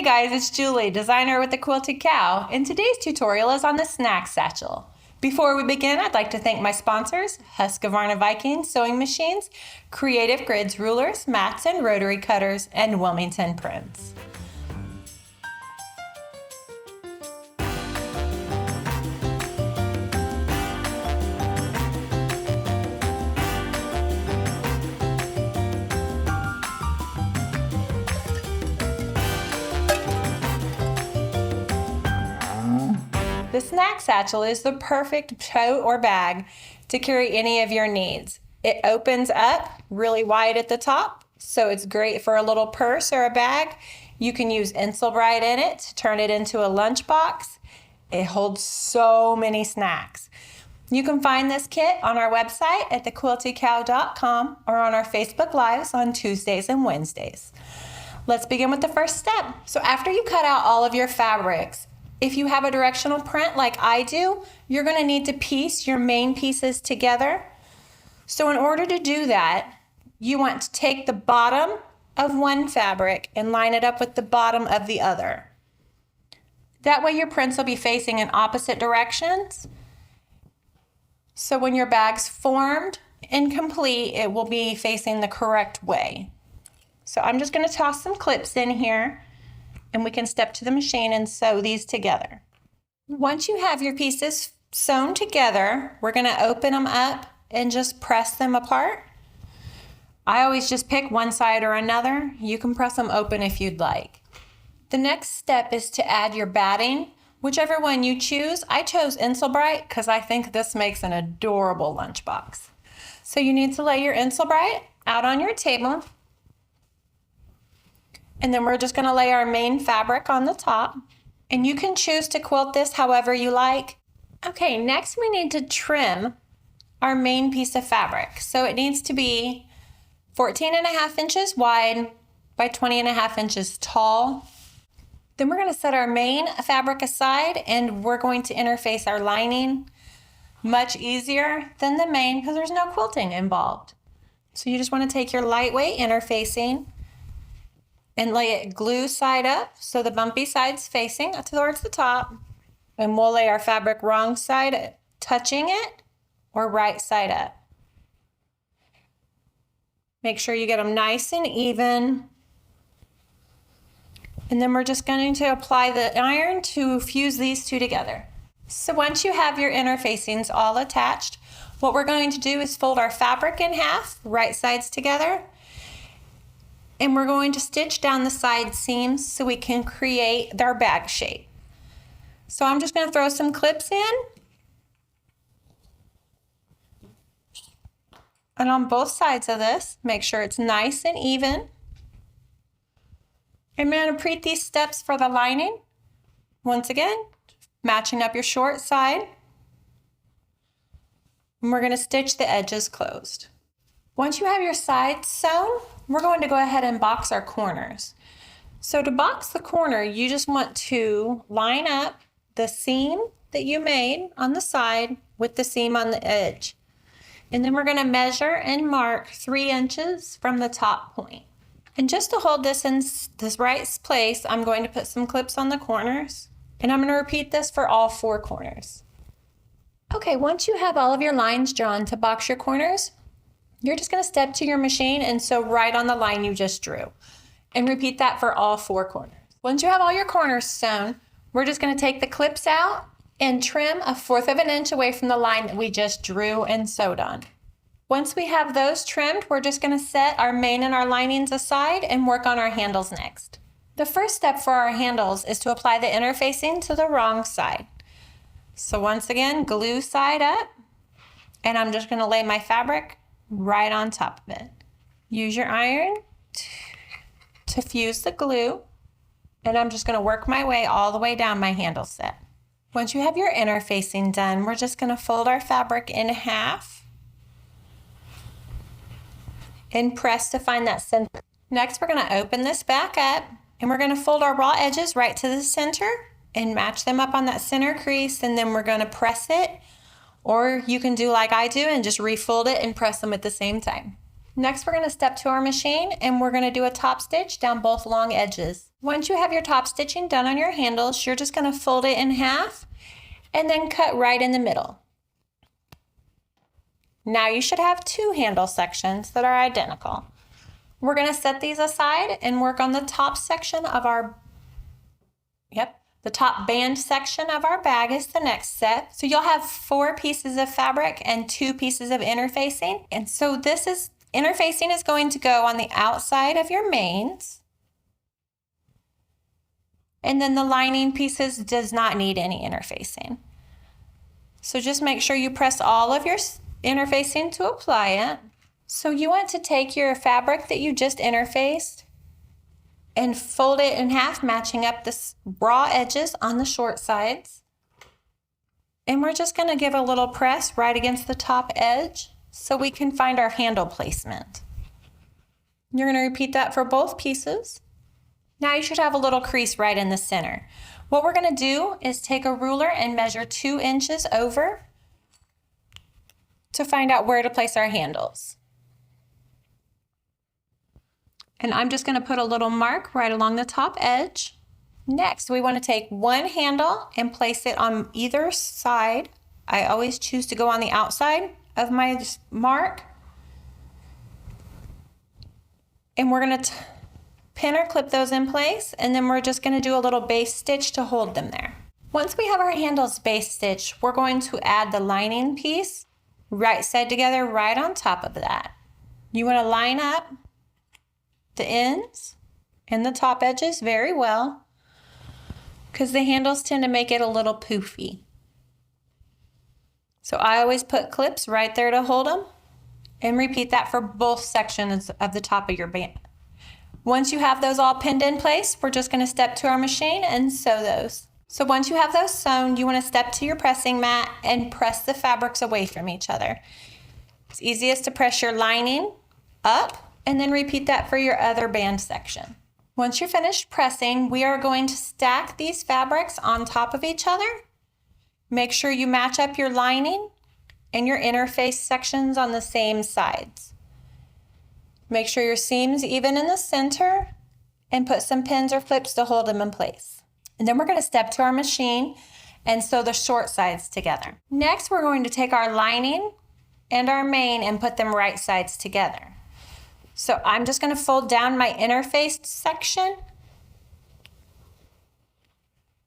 Hey guys, it's Julie, designer with the Quilted Cow, and today's tutorial is on the snack satchel. Before we begin, I'd like to thank my sponsors, Husqvarna Viking sewing machines, Creative Grids rulers, mats and rotary cutters, and Wilmington prints. The snack satchel is the perfect tote or bag to carry any of your needs. It opens up really wide at the top, so it's great for a little purse or a bag. You can use Insulbrite in it to turn it into a lunchbox. It holds so many snacks. You can find this kit on our website at thequiltedcow.com or on our Facebook Lives on Tuesdays and Wednesdays. Let's begin with the first step. So after you cut out all of your fabrics, if you have a directional print like I do, you're going to need to piece your main pieces together. So in order to do that, you want to take the bottom of one fabric and line it up with the bottom of the other. That way your prints will be facing in opposite directions. So when your bag's formed and complete, it will be facing the correct way. So I'm just going to toss some clips in here, and we can step to the machine and sew these together. Once you have your pieces sewn together, we're going to open them up and just press them apart. I always just pick one side or another. You can press them open if you'd like. The next step is to add your batting, whichever one you choose. I chose Insulbrite because I think this makes an adorable lunchbox. So you need to lay your Insulbrite out on your table. And then we're just going to lay our main fabric on the top. And you can choose to quilt this however you like. Okay, next we need to trim our main piece of fabric. So it needs to be 14.5 inches wide by 20.5 inches tall. Then we're going to set our main fabric aside and we're going to interface our lining. Much easier than the main because there's no quilting involved. So you just want to take your lightweight interfacing and lay it glue side up so the bumpy side's facing towards the top. And we'll lay our fabric wrong side touching it or right side up. Make sure you get them nice and even. And then we're just going to apply the iron to fuse these two together. So once you have your interfacings all attached, what we're going to do is fold our fabric in half, right sides together. And we're going to stitch down the side seams so we can create our bag shape. So I'm just going to throw some clips in. And on both sides of this, make sure it's nice and even. I'm going to repeat these steps for the lining. Once again, matching up your short side. And we're going to stitch the edges closed. Once you have your sides sewn, we're going to go ahead and box our corners. So to box the corner, you just want to line up the seam that you made on the side with the seam on the edge. And then we're going to measure and mark 3 inches from the top point. And just to hold this in this right place, I'm going to put some clips on the corners. And I'm going to repeat this for all 4 corners. Okay, once you have all of your lines drawn to box your corners, you're just going to step to your machine and sew right on the line you just drew. And repeat that for all 4 corners. Once you have all your corners sewn, we're just going to take the clips out and trim 1/4 of an inch away from the line that we just drew and sewed on. Once we have those trimmed, we're just going to set our main and our linings aside and work on our handles next. The first step for our handles is to apply the interfacing to the wrong side. So once again, glue side up, and I'm just going to lay my fabric right on top of it. Use your iron to fuse the glue, and I'm just going to work my way all the way down my handle set. Once you have your interfacing done, we're just going to fold our fabric in half and press to find that center. Next, we're going to open this back up, and we're going to fold our raw edges right to the center and match them up on that center crease, and then we're going to press it. Or you can do like I do and just refold it and press them at the same time. Next, we're going to step to our machine and we're going to do a top stitch down both long edges. Once you have your top stitching done on your handles, you're just going to fold it in half and then cut right in the middle. Now you should have two handle sections that are identical. We're going to set these aside and work on the top section of our, the top band section of our bag is the next step. So you'll have 4 pieces of fabric and 2 pieces of interfacing. And so interfacing is going to go on the outside of your mains. And then the lining pieces does not need any interfacing. So just make sure you press all of your interfacing to apply it. So you want to take your fabric that you just interfaced and fold it in half, matching up the raw edges on the short sides. And we're just going to give a little press right against the top edge so we can find our handle placement. You're going to repeat that for both pieces. Now you should have a little crease right in the center. What we're going to do is take a ruler and measure 2 inches over to find out where to place our handles. And I'm just going to put a little mark right along the top edge. Next, we want to take one handle and place it on either side. I always choose to go on the outside of my mark. And we're going to pin or clip those in place, and then we're just going to do a little base stitch to hold them there. Once we have our handles base stitched, we're going to add the lining piece right side together right on top of that. You want to line up the ends and the top edges very well because the handles tend to make it a little poofy. So I always put clips right there to hold them, and repeat that for both sections of the top of your band. Once you have those all pinned in place, we're just going to step to our machine and sew those. So once you have those sewn, you want to step to your pressing mat and press the fabrics away from each other. It's easiest to press your lining up and then repeat that for your other band section. Once you're finished pressing, we are going to stack these fabrics on top of each other. Make sure you match up your lining and your interface sections on the same sides. Make sure your seam's even in the center and put some pins or clips to hold them in place. And then we're going to step to our machine and sew the short sides together. Next, we're going to take our lining and our main and put them right sides together. So I'm just going to fold down my interfaced section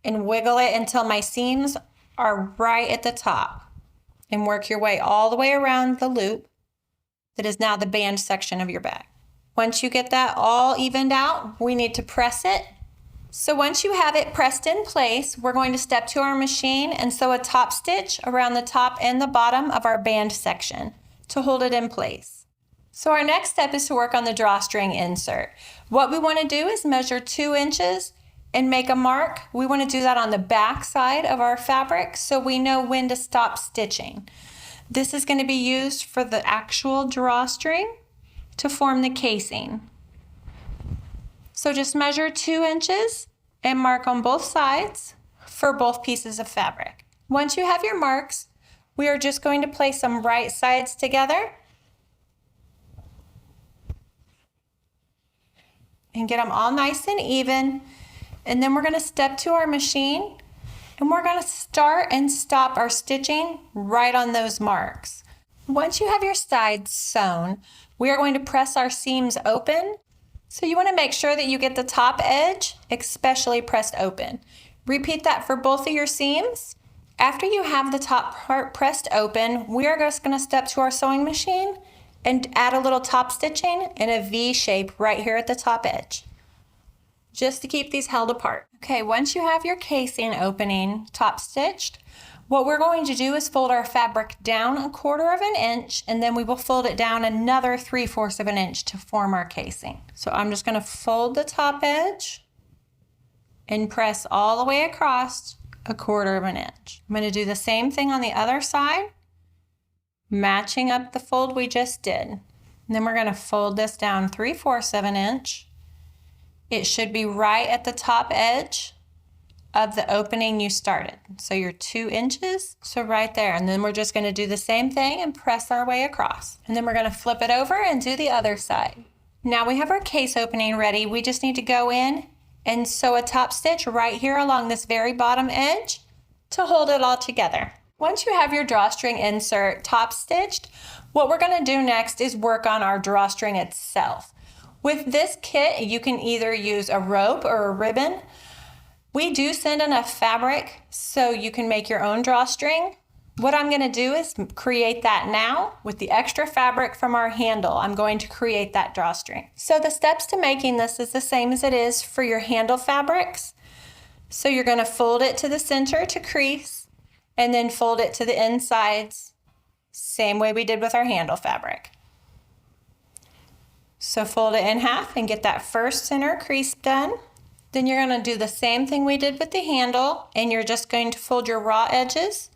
and wiggle it until my seams are right at the top, and work your way all the way around the loop that is now the band section of your bag. Once you get that all evened out, we need to press it. So once you have it pressed in place, we're going to step to our machine and sew a top stitch around the top and the bottom of our band section to hold it in place. So our next step is to work on the drawstring insert. What we want to do is measure 2 inches and make a mark. We want to do that on the back side of our fabric so we know when to stop stitching. This is going to be used for the actual drawstring to form the casing. So just measure 2 inches and mark on both sides for both pieces of fabric. Once you have your marks, we are just going to place them right sides together and get them all nice and even. And then we're going to step to our machine and we're going to start and stop our stitching right on those marks. Once you have your sides sewn, we are going to press our seams open. So you want to make sure that you get the top edge especially pressed open. Repeat that for both of your seams. After you have the top part pressed open, we are just going to step to our sewing machine and add a little top stitching in a V shape right here at the top edge, just to keep these held apart. Okay, once you have your casing opening top stitched, what we're going to do is fold our fabric down 1/4 of an inch, and then we will fold it down another 3/4 of an inch to form our casing. So I'm just going to fold the top edge and press all the way across 1/4 of an inch. I'm going to do the same thing on the other side, matching up the fold we just did. And then we're going to fold this down 3/4 of an inch. It should be right at the top edge of the opening you started. So you're 2 inches, so right there. And then we're just going to do the same thing and press our way across. And then we're going to flip it over and do the other side. Now we have our case opening ready. We just need to go in and sew a top stitch right here along this very bottom edge to hold it all together. Once you have your drawstring insert top stitched, what we're going to do next is work on our drawstring itself. With this kit, you can either use a rope or a ribbon. We do send enough fabric so you can make your own drawstring. What I'm going to do is create that now with the extra fabric from our handle. I'm going to create that drawstring. So the steps to making this is the same as it is for your handle fabrics. So you're going to fold it to the center to crease and then fold it to the insides, same way we did with our handle fabric. So fold it in half and get that first center crease done. Then you're going to do the same thing we did with the handle, and you're just going to fold your raw edges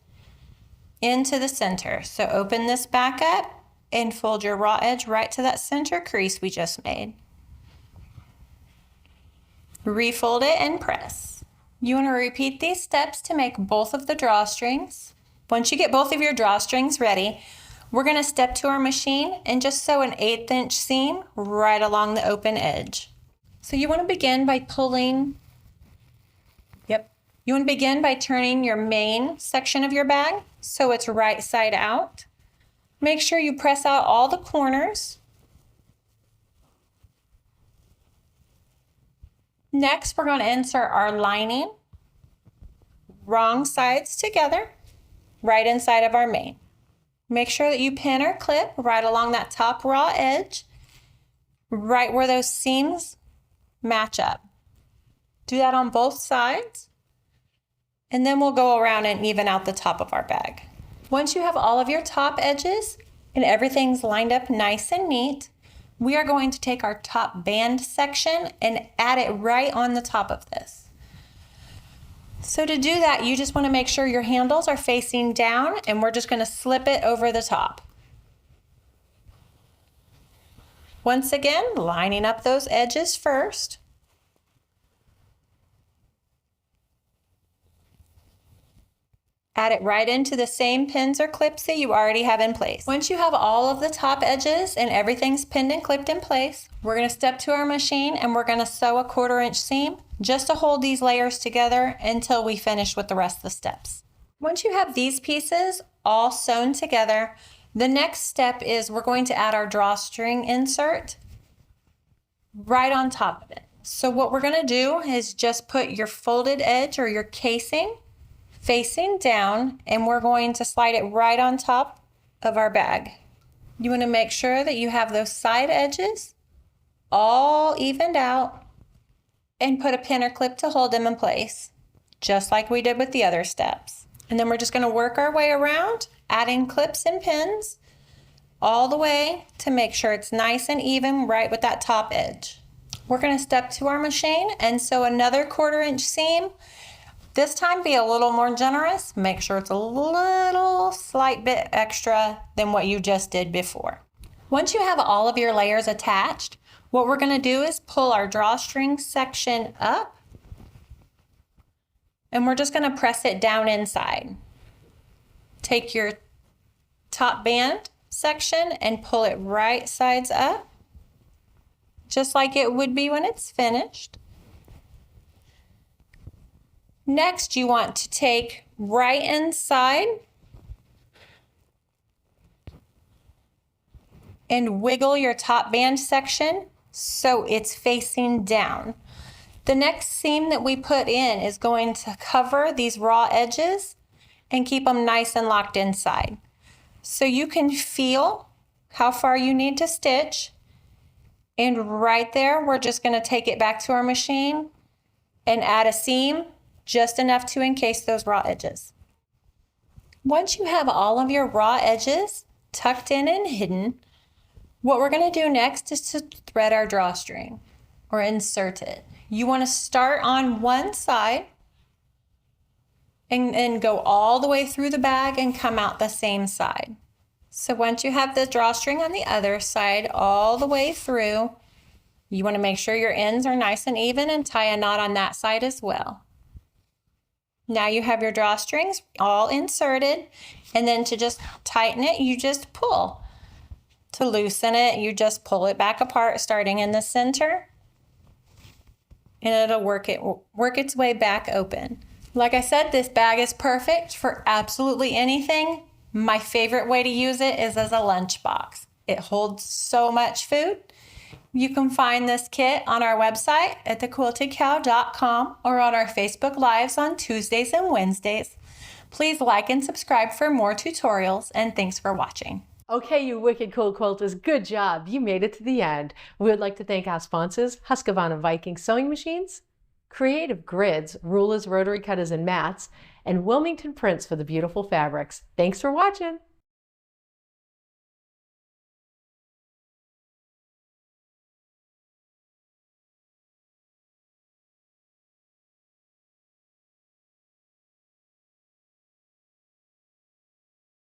into the center. So open this back up and fold your raw edge right to that center crease we just made. Refold it and press. You want to repeat these steps to make both of the drawstrings. Once you get both of your drawstrings ready, we're going to step to our machine and just sew an 1/8 inch seam right along the open edge. So you want to begin by turning your main section of your bag so it's right side out. Make sure you press out all the corners. Next, we're going to insert our lining, wrong sides together, right inside of our main. Make sure that you pin or clip right along that top raw edge, right where those seams match up. Do that on both sides, and then we'll go around and even out the top of our bag. Once you have all of your top edges and everything's lined up nice and neat, we are going to take our top band section and add it right on the top of this. So to do that, you just want to make sure your handles are facing down, and we're just going to slip it over the top. Once again, lining up those edges first. Add it right into the same pins or clips that you already have in place. Once you have all of the top edges and everything's pinned and clipped in place, we're going to step to our machine and we're going to sew a 1/4 inch seam just to hold these layers together until we finish with the rest of the steps. Once you have these pieces all sewn together, the next step is we're going to add our drawstring insert right on top of it. So what we're going to do is just put your folded edge or your casing facing down, and we're going to slide it right on top of our bag. You want to make sure that you have those side edges all evened out and put a pin or clip to hold them in place, just like we did with the other steps. And then we're just going to work our way around, adding clips and pins all the way to make sure it's nice and even right with that top edge. We're going to step to our machine and sew another 1/4 inch seam. This time be a little more generous. Make sure it's a little slight bit extra than what you just did before. Once you have all of your layers attached, what we're going to do is pull our drawstring section up, and we're just going to press it down inside. Take your top band section and pull it right sides up, just like it would be when it's finished. Next, you want to take right inside and wiggle your top band section so it's facing down. The next seam that we put in is going to cover these raw edges and keep them nice and locked inside. So you can feel how far you need to stitch, and right there, we're just going to take it back to our machine and add a seam just enough to encase those raw edges. Once you have all of your raw edges tucked in and hidden, what we're going to do next is to thread our drawstring or insert it. You want to start on one side and go all the way through the bag and come out the same side. So once you have the drawstring on the other side all the way through, you want to make sure your ends are nice and even and tie a knot on that side as well. Now you have your drawstrings all inserted, and then to just tighten it, you just pull. To loosen it, you just pull it back apart, starting in the center and it'll work its way back open. Like I said, this bag is perfect for absolutely anything. My favorite way to use it is as a lunchbox. It holds so much food. You can find this kit on our website at thequiltedcow.com or on our Facebook Lives on Tuesdays and Wednesdays. Please like and subscribe for more tutorials, and thanks for watching. Okay, you wicked cool quilters, good job. You made it to the end. We would like to thank our sponsors, Husqvarna Viking Sewing Machines, Creative Grids, rulers, rotary cutters, and mats, and Wilmington Prints for the beautiful fabrics. Thanks for watching.